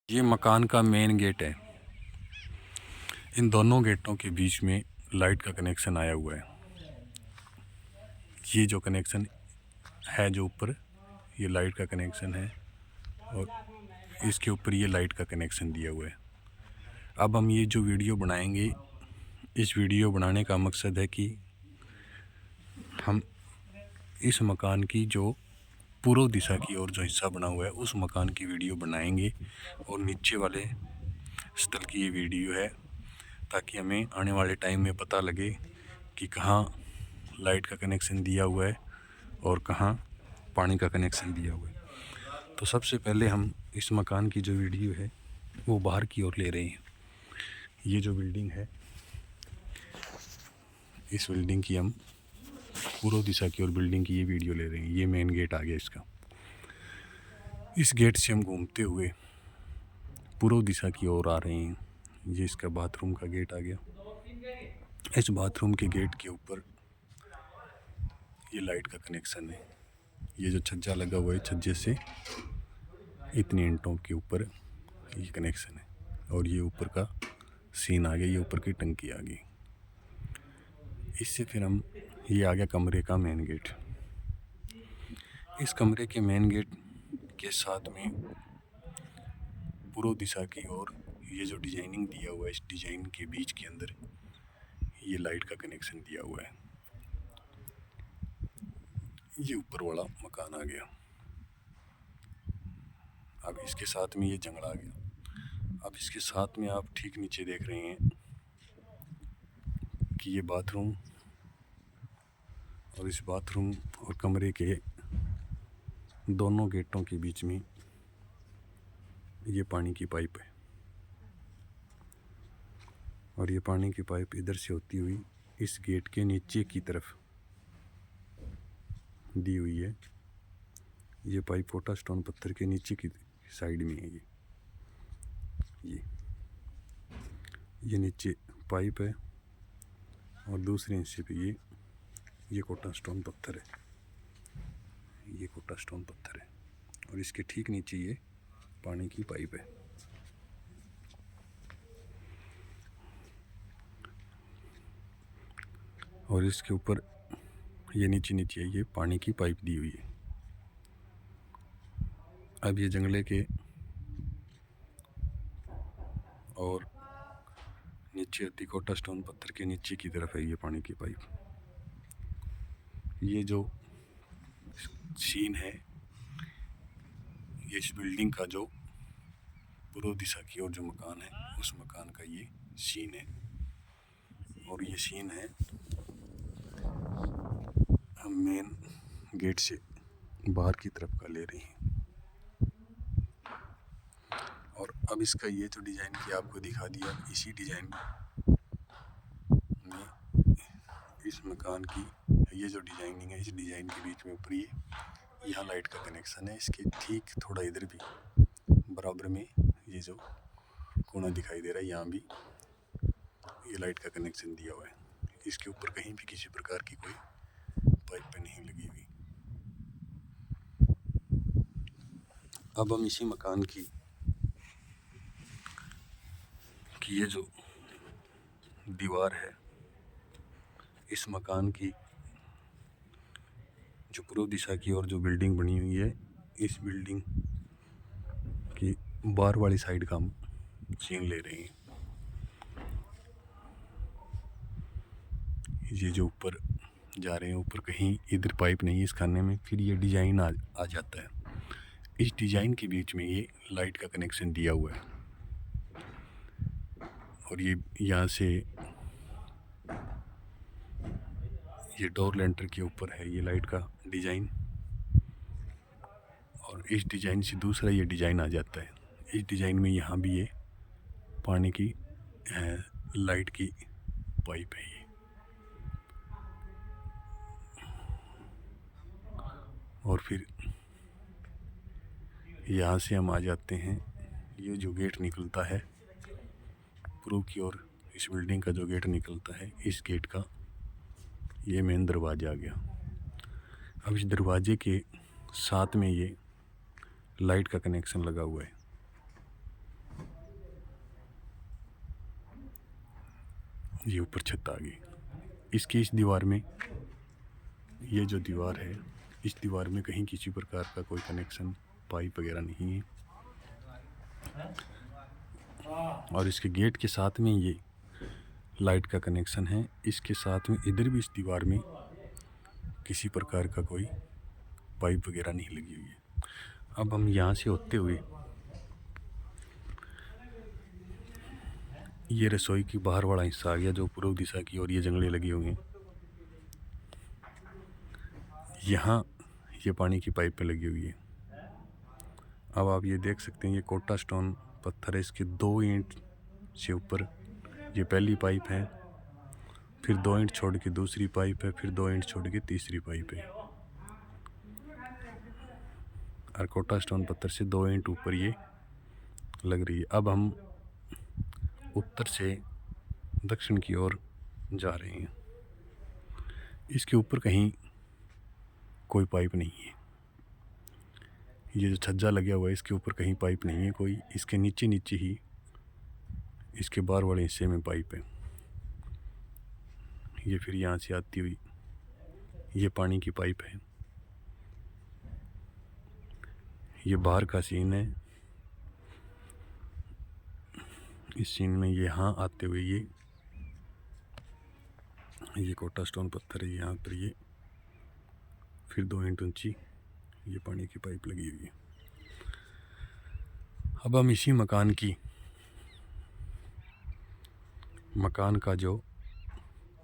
ये मकान का मेन गेट है। इन दोनों गेटों के बीच में लाइट का कनेक्शन आया हुआ है। ये जो कनेक्शन है जो ऊपर, ये लाइट का कनेक्शन है और इसके ऊपर ये लाइट का कनेक्शन दिया हुआ है। अब हम ये जो वीडियो बनाएंगे, इस वीडियो बनाने का मकसद है कि हम इस मकान की जो पूर्व दिशा की ओर जो हिस्सा बना हुआ है उस मकान की वीडियो बनाएंगे और नीचे वाले स्थल की ये वीडियो है, ताकि हमें आने वाले टाइम में पता लगे कि कहाँ लाइट का कनेक्शन दिया हुआ है और कहाँ पानी का कनेक्शन दिया हुआ है। तो सबसे पहले हम इस मकान की जो वीडियो है वो बाहर की ओर ले रहे हैं। ये जो बिल्डिंग है, इस बिल्डिंग की हम पूर्व दिशा की ओर बिल्डिंग की ये वीडियो ले रहे हैं। ये मेन गेट आ गया इसका। इस गेट से हम घूमते हुए पूर्व दिशा की ओर आ रहे हैं। ये इसका बाथरूम का गेट आ गया। इस बाथरूम के गेट के ऊपर ये लाइट का कनेक्शन है। ये जो छज्जा लगा हुआ है, छज्जे से इतने इंटों के ऊपर ये कनेक्शन है और ये ऊपर का सीन आ गया, ये ऊपर की टंकी आ गई। इससे फिर हम ये आ गया कमरे का मेन गेट। इस कमरे के मेन गेट के साथ में पूर्व दिशा की ओर ये जो डिजाइनिंग दिया हुआ है, इस डिजाइन के बीच के अंदर ये लाइट का कनेक्शन दिया हुआ है। ये ऊपर वाला मकान आ गया। अब इसके साथ में ये जंगला आ गया। अब इसके साथ में आप ठीक नीचे देख रहे हैं कि ये बाथरूम, और इस बाथरूम और कमरे के दोनों गेटों के बीच में ये पानी की पाइप है और ये पानी की पाइप इधर से होती हुई इस गेट के नीचे की तरफ दी हुई है। ये पाइप फोटा स्टोन पत्थर के नीचे की साइड में है। ये नीचे पाइप है और दूसरे हिस्से पे ये कोटा स्टोन पत्थर है। ये कोटा स्टोन पत्थर है और इसके ठीक नीचे ये पानी की पाइप है। और इसके ऊपर ये नीचे ये पानी की पाइप दी हुई है। अब ये जंगले के और नीचे तिकोटा स्टोन पत्थर के नीचे की तरफ है ये पानी की पाइप। ये जो सीन है, ये इस बिल्डिंग का जो पूर्व दिशा की ओर जो मकान है उस मकान का ये सीन है। और ये सीन है हम मेन गेट से बाहर की तरफ का ले रहे हैं। और अब इसका ये जो डिज़ाइन किया आपको दिखा दिया, इसी डिज़ाइन में इस मकान की ये जो डिज़ाइनिंग है, इस डिज़ाइन के बीच में ऊपर ये यहाँ लाइट का कनेक्शन है। इसके ठीक थोड़ा इधर भी बराबर में ये जो कोना दिखाई दे रहा है, यहाँ भी ये लाइट का कनेक्शन दिया हुआ है। इसके ऊपर कहीं भी किसी प्रकार की कोई पाइप नहीं लगी हुई। अब हम इसी मकान की ये जो दीवार है, इस मकान की जो पूर्व दिशा की ओर जो बिल्डिंग बनी हुई है, इस बिल्डिंग की बाहर वाली साइड का हम सीन ले रहे हैं। ये जो ऊपर जा रहे हैं, ऊपर कहीं इधर पाइप नहीं है इस खाने में, फिर ये डिजाइन आ जाता है। इस डिजाइन के बीच में ये लाइट का कनेक्शन दिया हुआ है और ये यहाँ से ये डोर लेंटर के ऊपर है ये लाइट का डिजाइन, और इस डिजाइन से दूसरा ये डिजाइन आ जाता है। इस डिजाइन में यहाँ भी ये पानी की लाइट की पाइप है। ये और फिर यहाँ से हम आ जाते हैं, ये जो गेट निकलता है पूर्व की ओर, इस बिल्डिंग का जो गेट निकलता है, इस गेट का ये मेन दरवाज़ा आ गया। अब इस दरवाजे के साथ में ये लाइट का कनेक्शन लगा हुआ है। ये ऊपर छत आ गई। इसकी इस दीवार में, ये जो दीवार है, इस दीवार में कहीं किसी प्रकार का कोई कनेक्शन पाइप वगैरह नहीं है। और इसके गेट के साथ में ये लाइट का कनेक्शन है। इसके साथ में इधर भी इस दीवार में किसी प्रकार का कोई पाइप वगैरह नहीं लगी हुई है। अब हम यहाँ से होते हुए ये रसोई की बाहर वाला हिस्सा आ गया, जो पूर्व दिशा की ओर ये जंगले लगी हुई हैं। यहाँ ये पानी की पाइपें लगी हुई है। अब आप ये देख सकते हैं, ये कोटा स्टोन पत्थर है। इसके 2 ईंट से ऊपर ये पहली पाइप है, फिर 2 ईंट छोड़ के दूसरी पाइप है, फिर 2 ईंट छोड़ के तीसरी पाइप है। और कोटा स्टोन पत्थर से 2 ईंट ऊपर ये लग रही है। अब हम उत्तर से दक्षिण की ओर जा रहे हैं। इसके ऊपर कहीं कोई पाइप नहीं है। ये जो छज्जा लगा हुआ है, इसके ऊपर कहीं पाइप नहीं है कोई। इसके नीचे नीचे ही इसके बाहर वाले हिस्से में पाइप है। ये फिर यहाँ से आती हुई ये पानी की पाइप है। ये बाहर का सीन है। इस सीन में यहाँ आते हुए ये कोटा स्टोन पत्थर है। यहाँ पर ये फिर 2 इंच ऊंची ये पानी की पाइप लगी हुई है। अब हम इसी मकान का जो